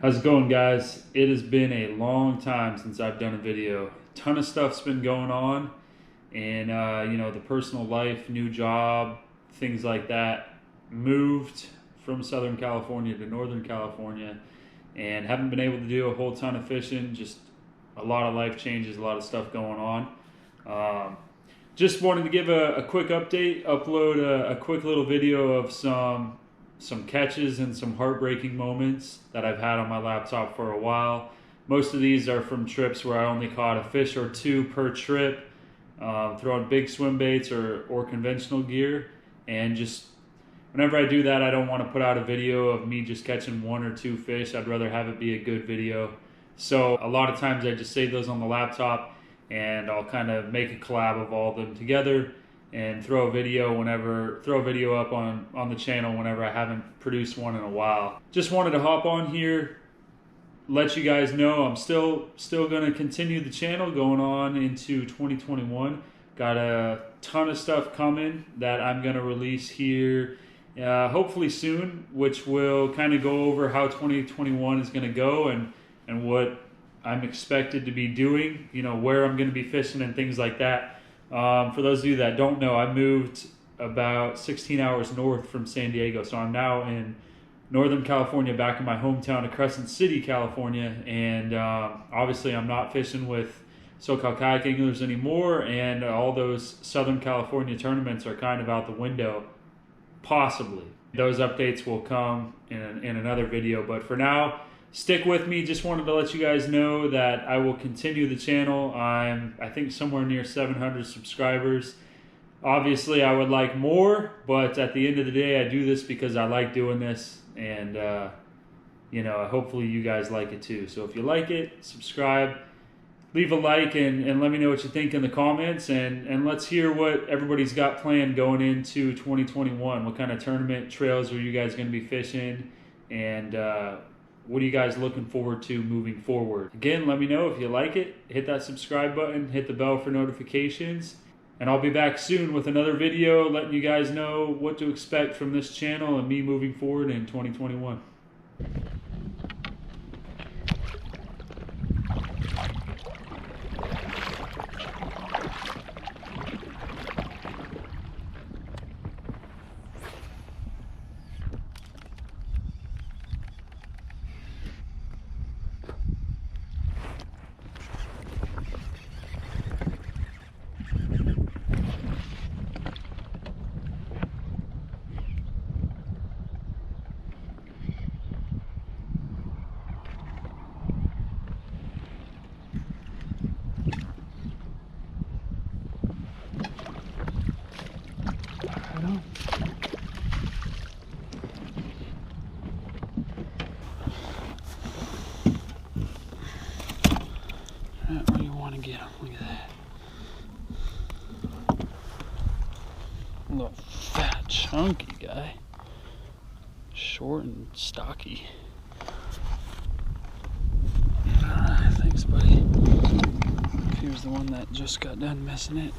How's it going, guys? It has been a long time since I've done a video. A ton of stuff's been going on, and the personal life, new job, things like that. Moved from Southern California to Northern California, and haven't been able to do a whole ton of fishing. Just a lot of life changes, a lot of stuff going on. Just wanted to give a quick update, upload a quick little video of some catches and some heartbreaking moments that I've had on my laptop for a while. Most of these are from trips where I only caught a fish or two per trip, throwing big swim baits or conventional gear. And just whenever I do that, I don't want to put out a video of me just catching one or two fish. I'd rather have it be a good video. So a lot of times I just save those on the laptop, and I'll kind of make a collab of all of them together and throw a video up on the channel whenever I haven't produced one in a while. Just wanted to hop on here, let you guys know I'm still going to continue the channel going on into 2021. Got a ton of stuff coming that I'm going to release here hopefully soon, which will kind of go over how 2021 is going to go and what I'm expected to be doing, where I'm going to be fishing and things like that. For those of you that don't know, I moved about 16 hours north from San Diego, so I'm now in Northern California, back in my hometown of Crescent City, California, and obviously I'm not fishing with SoCal Kayak Anglers anymore, and all those Southern California tournaments are kind of out the window, possibly. Those updates will come in another video, but for now, stick with me. Just wanted to let you guys know that I will continue the channel. I think somewhere near 700 subscribers. Obviously, I would like more, but at the end of the day, I do this because I like doing this, and hopefully you guys like it too. So if you like it, subscribe, leave a like, and let me know what you think in the comments, and let's hear what everybody's got planned going into 2021. What kind of tournament trails are you guys going to be fishing, and what are you guys looking forward to moving forward? Again, let me know if you like it. Hit that subscribe button, hit the bell for notifications, and I'll be back soon with another video letting you guys know what to expect from this channel and me moving forward in 2021. Right where you want to get them. Look at that. Little fat, chunky guy. Short and stocky. Alright, thanks, buddy. Here's the one that just got done missing it.